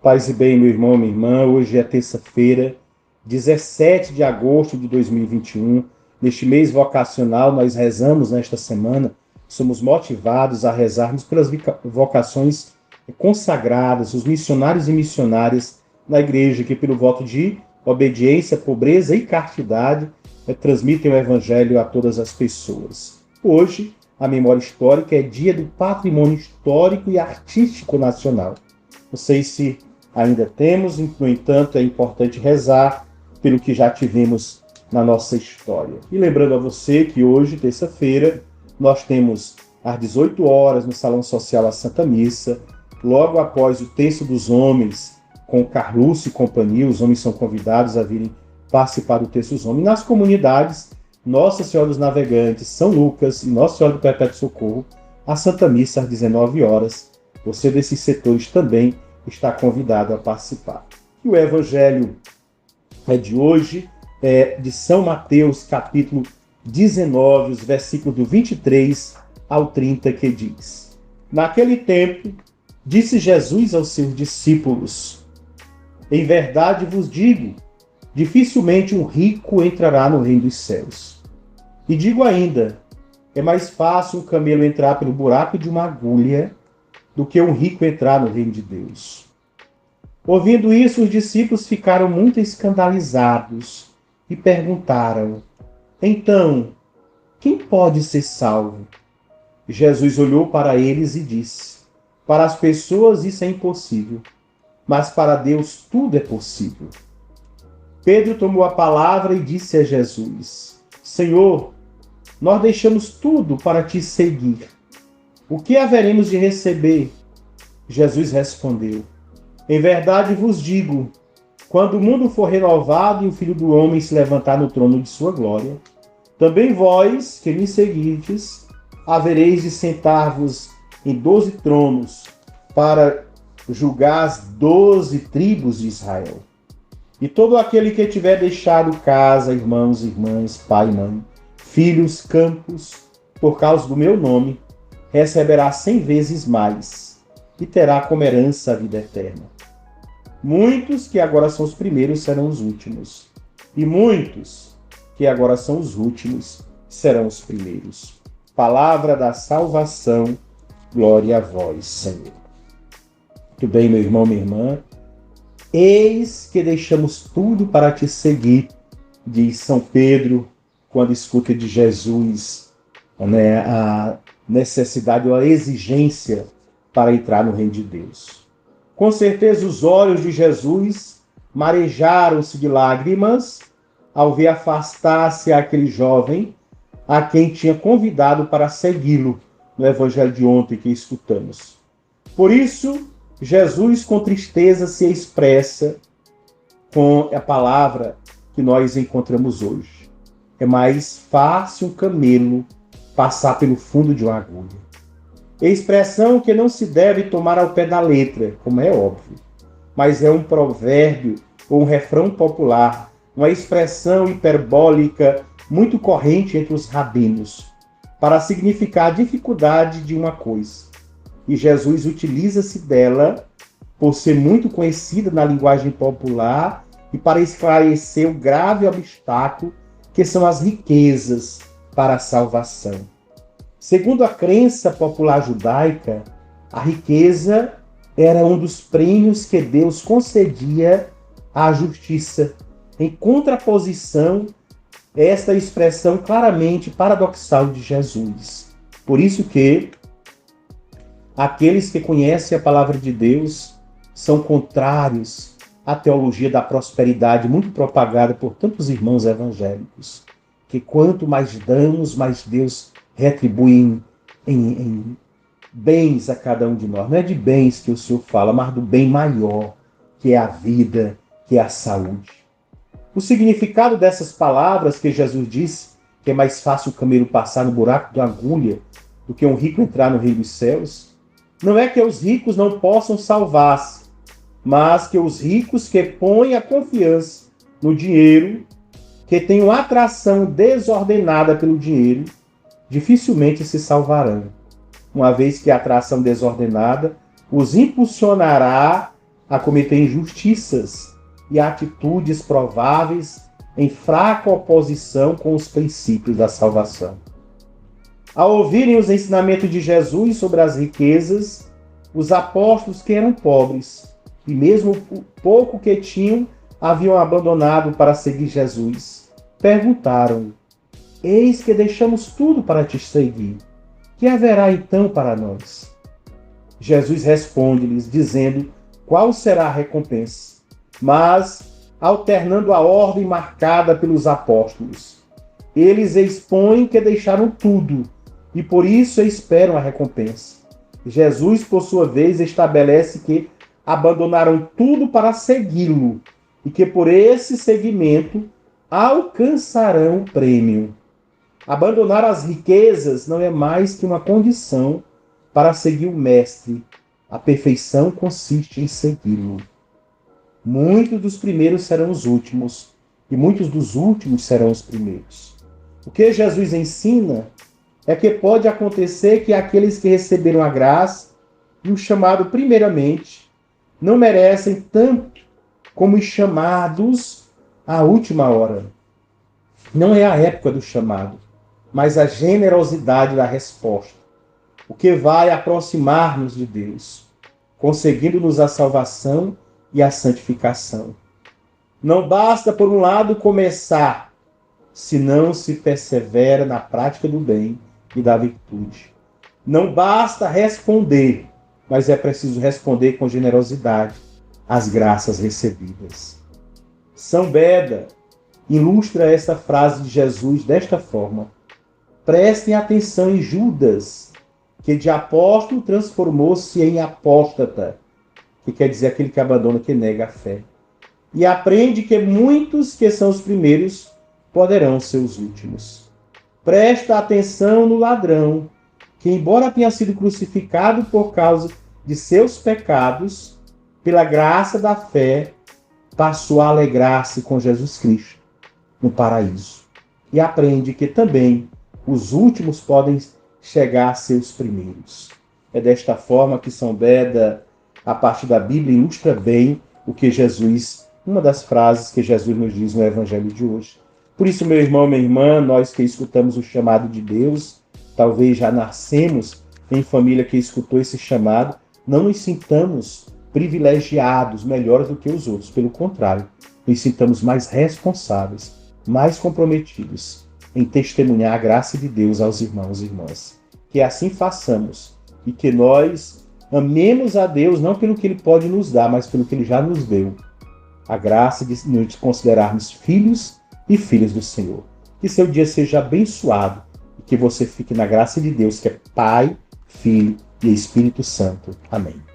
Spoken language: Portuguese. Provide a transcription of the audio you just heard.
Paz e bem, meu irmão, minha irmã. Hoje é terça-feira, 17 de agosto de 2021. Neste mês vocacional, nós rezamos nesta semana, somos motivados a rezarmos pelas vocações consagradas, os missionários e missionárias na igreja, que pelo voto de obediência, pobreza e castidade, transmitem o evangelho a todas as pessoas. Hoje, a memória histórica é dia do patrimônio histórico e artístico nacional. Não sei se ainda temos, no entanto, é importante rezar pelo que já tivemos na nossa história. E lembrando a você que hoje, terça-feira, nós temos às 18 horas no Salão Social a Santa Missa, logo após o Terço dos Homens, com Carluccio e companhia, os homens são convidados a virem participar do Terço dos Homens. Nas comunidades, Nossa Senhora dos Navegantes, São Lucas e Nossa Senhora do Perpétuo Socorro, a Santa Missa às 19 horas. Você desses setores também está convidado a participar. E o Evangelho de hoje é de São Mateus, capítulo 19, os versículos do 23 ao 30, que diz: Naquele tempo, disse Jesus aos seus discípulos: Em verdade vos digo, dificilmente um rico entrará no reino dos céus. E digo ainda, é mais fácil um camelo entrar pelo buraco de uma agulha do que um rico entrar no reino de Deus. Ouvindo isso, os discípulos ficaram muito escandalizados e perguntaram: Então, quem pode ser salvo? Jesus olhou para eles e disse: Para as pessoas isso é impossível, mas para Deus tudo é possível. Pedro tomou a palavra e disse a Jesus: Senhor, nós deixamos tudo para te seguir. O que haveremos de receber? Jesus respondeu: Em verdade vos digo, quando o mundo for renovado e o Filho do Homem se levantar no trono de sua glória, também vós, que me seguides, havereis de sentar-vos em 12 tronos para julgar as 12 tribos de Israel. E todo aquele que tiver deixado casa, irmãos, irmãs, pai e mãe, filhos, campos, por causa do meu nome, receberá 100 vezes mais e terá como herança a vida eterna. Muitos que agora são os primeiros serão os últimos, e muitos que agora são os últimos serão os primeiros. Palavra da salvação, glória a vós, Senhor. Muito bem, meu irmão, minha irmã. Eis que deixamos tudo para te seguir, diz São Pedro, quando escuta de Jesus a necessidade ou a exigência para entrar no reino de Deus. Com certeza os olhos de Jesus marejaram-se de lágrimas ao ver afastar-se aquele jovem a quem tinha convidado para segui-lo no evangelho de ontem que escutamos. Por isso, Jesus com tristeza se expressa com a palavra que nós encontramos hoje. É mais fácil um camelo passar pelo fundo de uma agulha. Expressão que não se deve tomar ao pé da letra, como é óbvio, mas é um provérbio ou um refrão popular, uma expressão hiperbólica muito corrente entre os rabinos, para significar a dificuldade de uma coisa. E Jesus utiliza-se dela por ser muito conhecida na linguagem popular e para esclarecer o grave obstáculo que são as riquezas para a salvação. Segundo a crença popular judaica, a riqueza era um dos prêmios que Deus concedia à justiça, em contraposição a esta expressão claramente paradoxal de Jesus. Por isso que aqueles que conhecem a palavra de Deus são contrários à teologia da prosperidade muito propagada por tantos irmãos evangélicos, que quanto mais damos, mais Deus retribui em bens a cada um de nós. Não é de bens que o Senhor fala, mas do bem maior, que é a vida, que é a saúde. O significado dessas palavras que Jesus disse, que é mais fácil o camelo passar no buraco da agulha do que um rico entrar no reino dos céus, não é que os ricos não possam salvar-se, mas que os ricos que põem a confiança no dinheiro, que têm uma atração desordenada pelo dinheiro, dificilmente se salvarão, uma vez que a atração desordenada os impulsionará a cometer injustiças e atitudes prováveis em fraca oposição com os princípios da salvação. Ao ouvirem os ensinamentos de Jesus sobre as riquezas, os apóstolos, que eram pobres, e mesmo o pouco que tinham, haviam abandonado para seguir Jesus, perguntaram: eis que deixamos tudo para te seguir. Que haverá então para nós? Jesus responde-lhes, dizendo qual será a recompensa, mas alternando a ordem marcada pelos apóstolos. Eles expõem que deixaram tudo e por isso esperam a recompensa. Jesus, por sua vez, estabelece que abandonaram tudo para segui-lo e que por esse seguimento alcançarão o prêmio. Abandonar as riquezas não é mais que uma condição para seguir o Mestre. A perfeição consiste em segui-lo. Muitos dos primeiros serão os últimos, e muitos dos últimos serão os primeiros. O que Jesus ensina é que pode acontecer que aqueles que receberam a graça e o chamado primeiramente não merecem tanto como os chamados à última hora. Não é a época do chamado, mas a generosidade da resposta, o que vai aproximar-nos de Deus, conseguindo-nos a salvação e a santificação. Não basta, por um lado, começar, se não se persevera na prática do bem e da virtude. Não basta responder, mas é preciso responder com generosidade às graças recebidas. São Beda ilustra esta frase de Jesus desta forma: prestem atenção em Judas, que de apóstolo transformou-se em apóstata, que quer dizer aquele que abandona, que nega a fé. E aprende que muitos que são os primeiros poderão ser os últimos. Presta atenção no ladrão, que embora tenha sido crucificado por causa de seus pecados, pela graça da fé, passou a alegrar-se com Jesus Cristo no paraíso. E aprende que também os últimos podem chegar a ser os primeiros. É desta forma que São Beda, a partir da Bíblia, ilustra bem o que Jesus, uma das frases que Jesus nos diz no Evangelho de hoje. Por isso, meu irmão, minha irmã, nós que escutamos o chamado de Deus, talvez já nascemos em família que escutou esse chamado, não nos sintamos privilegiados, melhores do que os outros. Pelo contrário, nos sintamos mais responsáveis, mais comprometidos em testemunhar a graça de Deus aos irmãos e irmãs. Que assim façamos e que nós amemos a Deus não pelo que Ele pode nos dar, mas pelo que Ele já nos deu. A graça de nos considerarmos filhos e filhas do Senhor. Que seu dia seja abençoado e que você fique na graça de Deus, que é Pai, Filho e Espírito Santo. Amém.